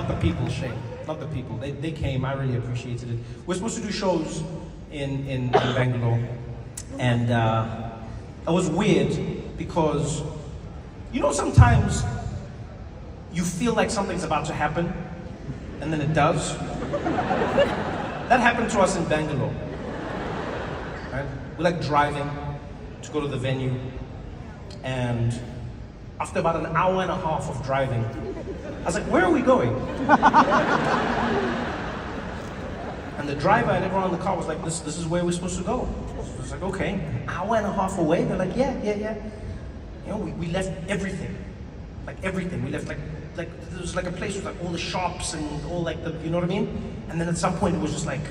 not the people, Shane. Not the people. They came. I really appreciated it. We're supposed to do shows in Bangalore, and it was weird because, you know, sometimes you feel like something's about to happen, and then it does. That happened to us in Bangalore. Right? We're like driving to go to the venue, and after about an hour and a half of driving, I was like, where are we going? And the driver and everyone in the car was like, this is where we're supposed to go. So I was like, okay, an hour and a half away? They're like, yeah. You know, we left everything. Like everything. We left like there was like a place with like all the shops and all like the, you know what I mean? And then at some point it was just like,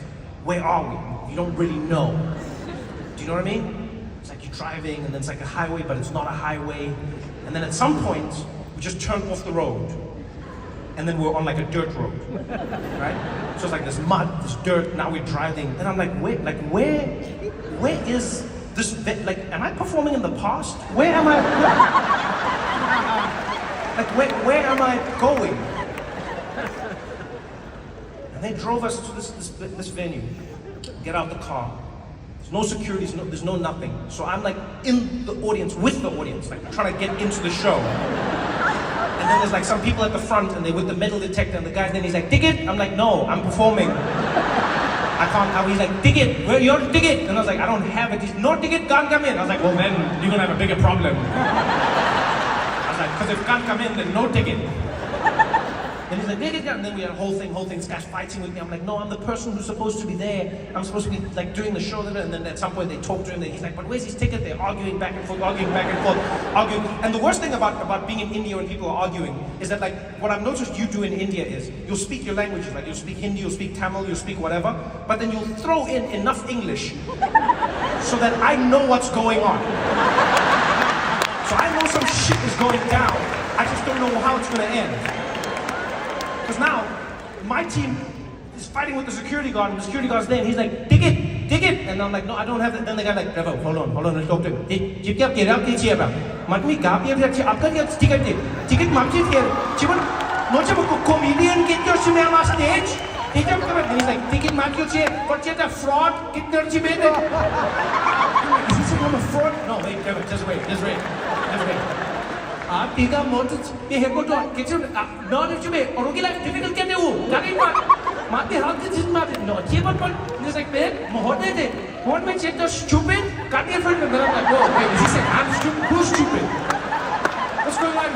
where are we? You don't really know. Do you know what I mean? It's like you're driving and then it's like a highway, but it's not a highway. And then at some point, we just turned off the road. And then we're on like a dirt road, right? So it's like this mud, this dirt, now we're driving. And I'm like, where is this, like, am I performing in the past? Where am I, like, where am I going? And they drove us to this venue. Get out the car. There's no security, there's no nothing. So I'm like in the audience, with the audience, like trying to get into the show. And then there's like some people at the front and they with the metal detector and the guy then he's like, ticket? I'm like, no, I'm performing. I can't, he's like, ticket, where your ticket? And I was like, I don't have it. He's, no ticket, can't come in. I was like, well then, you're gonna have a bigger problem. I was like, because if can't come in, then no ticket. And he's like, and then we had a whole thing, this guy's fighting with me. I'm like, no, I'm the person who's supposed to be there. I'm supposed to be like doing the show. And then at some point they talk to him. He's like, but where's his ticket? They're arguing back and forth. And the worst thing about being in India when people are arguing is that like, what I've noticed you do in India is, you'll speak your languages, like you'll speak Hindi, you'll speak Tamil, you'll speak whatever, but then you'll throw in enough English so that I know what's going on. So I know some shit is going down. I just don't know how it's gonna end. Because now, my team is fighting with the security guard, and the security guard's there, and he's like, ticket! And I'm like, no, I don't have that. Then the guy's like, Trevor, hold on, let's talk to him. Ticket, ticket, ticket, comedian get your shimmy on stage. And he's like, ticket, but you're a fraud, get your shimmy. Is he saying I'm a fraud? No, wait, Trevor, just wait. Tiga motor, heko to, kitchen, non if you may, or like difficult can you, Mati how this is Martin, no, but he's like, man, what makes it stupid? Can't you find another like, oh, wait, he said, I'm stupid, who's stupid? What's going on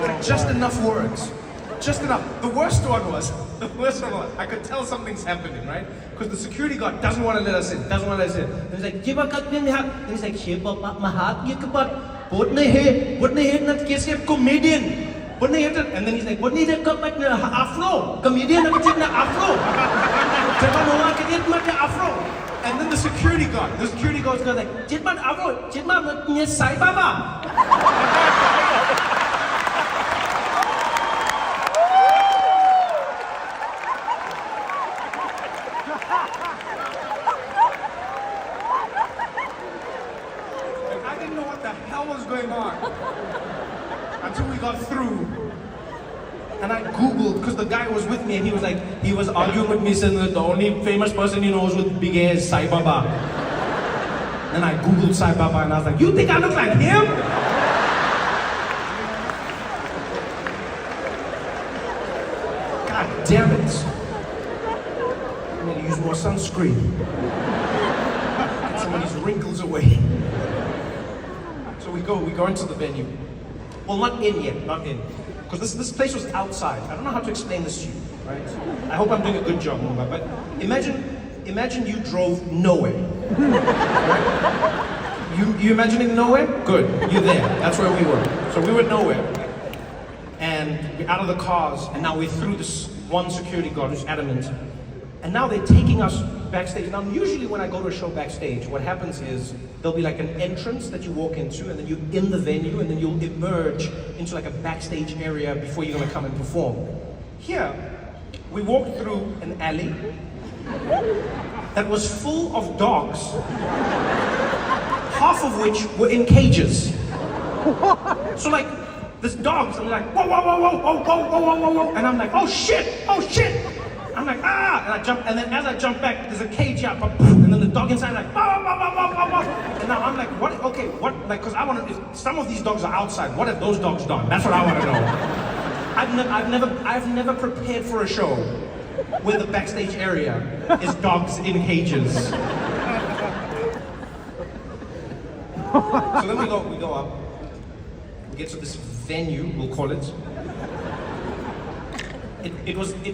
here? Just enough words. Just enough. The worst one was, I could tell something's happening, right? Because the security guard doesn't want to let us in, And he's like, give a cut in hat. And he's like, Mahat, you could put the head, not kiss a comedian. And then he's like, what need a cup at afro? Comedian and afro. Trevor Noah can get my afro. And then the security guard's going like, Jitman afro, Jitman, yes, Sai Baba. Until we got through, and I googled because the guy was with me and he was arguing with me saying that the only famous person he knows with big hair is Sai Baba. Then I googled Sai Baba and I was like, you think I look like him? God damn it! I'm gonna use more sunscreen. Get some of these wrinkles away. So we go into the venue. Well, not in yet, not in. Because this place was outside. I don't know how to explain this to you, right? I hope I'm doing a good job, Mumba, but imagine you drove nowhere. Right? You imagining nowhere? Good, you're there. That's where we were. So we were nowhere. And we're out of the cars, and now we're through this one security guard who's adamant. And now they're taking us backstage. Now, usually when I go to a show backstage, what happens is there'll be like an entrance that you walk into, and then you're in the venue, and then you'll emerge into like a backstage area before you're gonna come and perform. Here, we walked through an alley that was full of dogs, half of which were in cages. So like, There's dogs, and they're like, whoa, whoa, whoa, whoa, whoa, whoa, whoa, whoa, whoa, whoa. And I'm like, oh shit, oh shit. I'm like, ah, and I jump, and then as I jump back, there's a cage out, and then the dog inside like, whoa, whoa, whoa, whoa, whoa, whoa. And now I'm like, what, okay, what, like, because I want to, if some of these dogs are outside, what have those dogs done? That's what I want to know. I've never prepared for a show where the backstage area is dogs in cages. So then we go up, we get to this venue, we'll call it.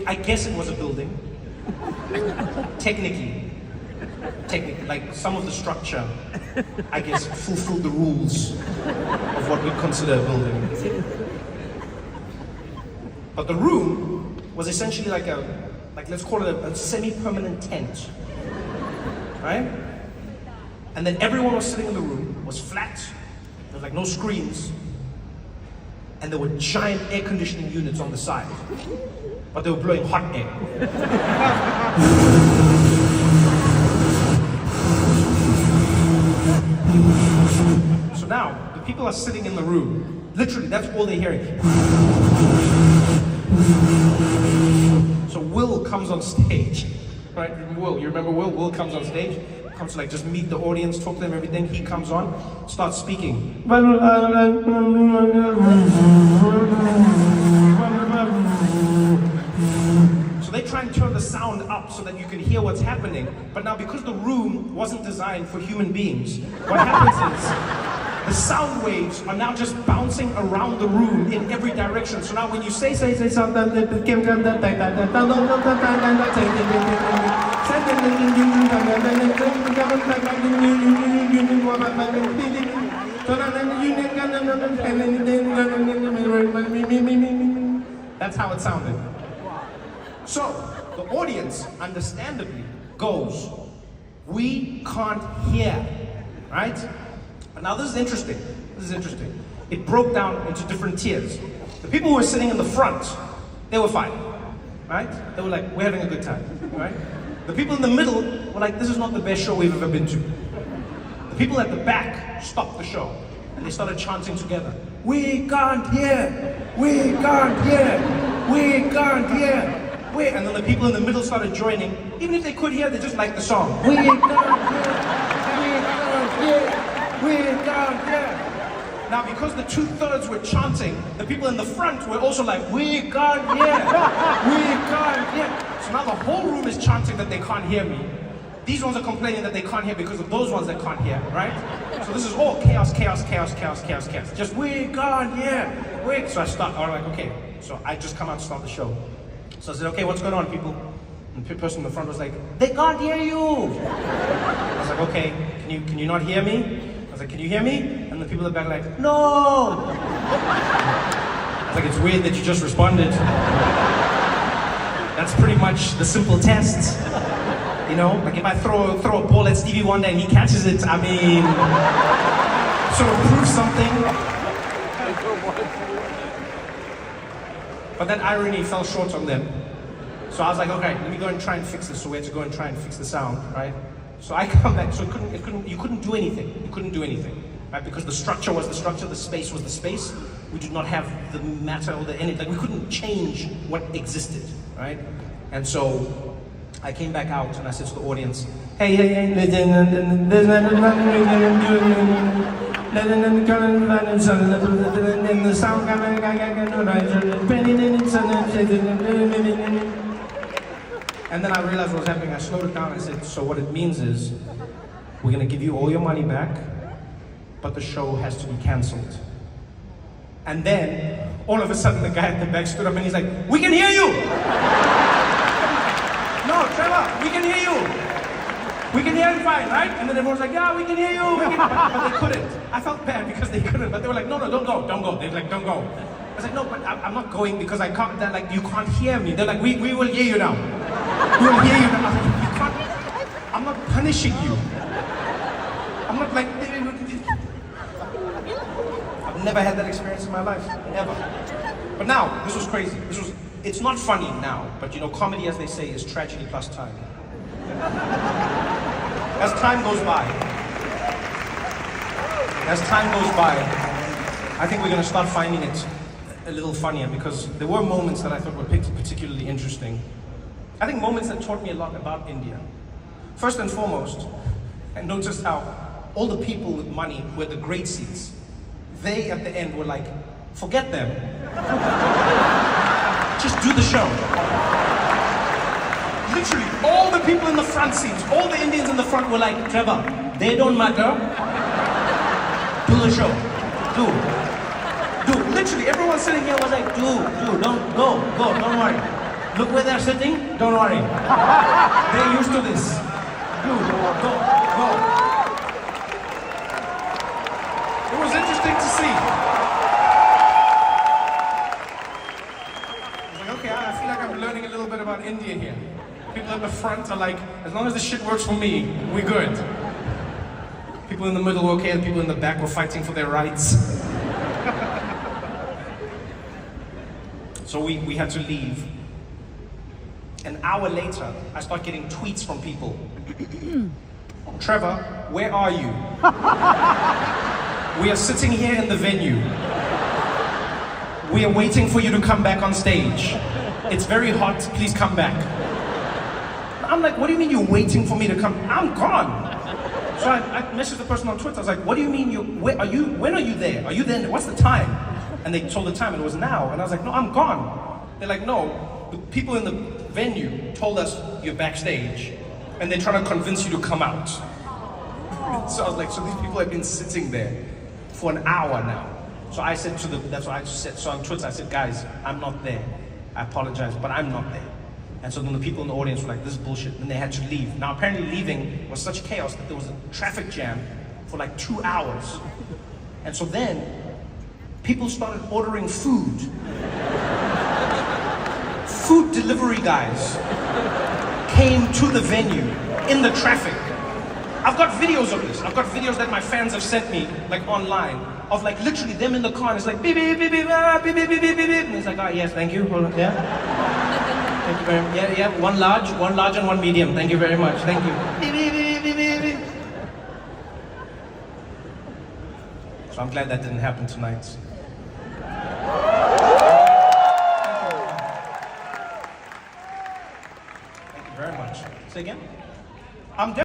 I guess it was a building. Technically, like some of the structure, I guess, fulfilled the rules of what we'd consider a building. But the room was essentially like let's call it a semi-permanent tent, right? And then everyone was sitting in the room, was flat, there was like no screens, and there were giant air conditioning units on the side, but they were blowing hot air. So now, the people are sitting in the room, literally, that's all they're hearing. So Will comes on stage, right? Will, you remember Will? Will comes on stage, comes to like just meet the audience, talk to them, everything. He comes on, starts speaking. So they try and turn the sound up so that you can hear what's happening. But now because the room wasn't designed for human beings, what happens is the sound waves are now just bouncing around the room in every direction. So now when you say something, that's how it sounded. So the audience, understandably, goes, we can't hear, right? Now this is interesting. It broke down into different tiers. The people who were sitting in the front, they were fine, right? They were like, we're having a good time, right? The people in the middle were like, this is not the best show we've ever been to. The people at the back stopped the show and they started chanting together. We can't hear, we can't hear, we can't hear. And then the people in the middle started joining. Even if they could hear, they just liked the song. We can't hear. We can't hear. Now, because the 2/3 were chanting, the people in the front were also like, we can't hear, we can't hear. So now the whole room is chanting that they can't hear me. These ones are complaining that they can't hear because of those ones that can't hear, right? So this is all chaos. Just, we can't hear. So I'm like, okay. So I just come out to start the show. So I said, okay, what's going on, people? And the person in the front was like, they can't hear you. I was like, okay, can you not hear me? I was like, can you hear me? And the people in the back are like, no! I was like, it's weird that you just responded. That's pretty much the simple test. You know, like if I throw a ball at Stevie Wonder and he catches it, I mean, sort of proves something. But that irony fell short on them. So I was like, okay, let me go and try and fix this. So we had to go and try and fix the sound, right? So I come back, so you couldn't do anything, right? Because the structure was the structure, the space was the space. We did not have the matter or the anything, like we couldn't change what existed, right? And so I came back out and I said to the audience, hey, and then I realized what was happening. I slowed it down. I said, so what it means is, we're going to give you all your money back, but the show has to be cancelled. And then, all of a sudden, the guy at the back stood up and he's like, we can hear you! No, Trevor, we can hear you! We can hear you fine, right? And then everyone's like, yeah, we can hear you! But they couldn't. I felt bad because they couldn't, but they were like, no, don't go. They were like, don't go. I was like, no, but I'm not going because I can't, they're like, you can't hear me. They're like, we will hear you now. We will hear you now. I was like, you can't, I'm not punishing you. I'm not like, I've never had that experience in my life, ever. But now, this was crazy. It's not funny now, but you know, comedy, as they say, is tragedy plus time. As time goes by, I think we're going to start finding it a little funnier because there were moments that I thought were particularly interesting. I think moments that taught me a lot about India. First and foremost, I noticed how all the people with money were the great seats. They at the end were like, forget them. Just do the show. Literally, all the people in the front seats, all the Indians in the front were like, Trevor, they don't matter. Do the show. Do. Literally, everyone sitting here was like, don't go, don't worry. Look where they're sitting, don't worry. They're used to this. Go. It was interesting to see. I was like, okay, I feel like I'm learning a little bit about India here. People at the front are like, as long as the shit works for me, we're good. People in the middle were okay, and people in the back were fighting for their rights. So we had to leave. An hour later, I start getting tweets from people. Trevor, where are you? We are sitting here in the venue. We are waiting for you to come back on stage. It's very hot, please come back. I'm like, what do you mean you're waiting for me to come? I'm gone. So I messaged the person on Twitter. I was like, what do you mean when are you there? Are you there? What's the time? And they told the time and it was now. And I was like, no, I'm gone. They're like, no, the people in the venue told us you're backstage and they're trying to convince you to come out. So I was like, so these people have been sitting there for an hour now. So I said that's what I said. So on Twitter I said, guys, I'm not there. I apologize, but I'm not there. And so then the people in the audience were like, this is bullshit. And they had to leave. Now apparently leaving was such chaos that there was a traffic jam for like 2 hours. And so then people started ordering food. Food delivery guys came to the venue in the traffic. I've got videos of this. I've got videos that my fans have sent me, like online, of like literally them in the car and it's like beep beep beep beep beep beep beep beep beep. And it's like, oh yes, thank you. Hold on, yeah. Thank you very much. Yeah, one large and one medium. Thank you very much. Thank you. Beep beep beep beep beep beep. So I'm glad that didn't happen tonight. Thank you very much. Say again? I'm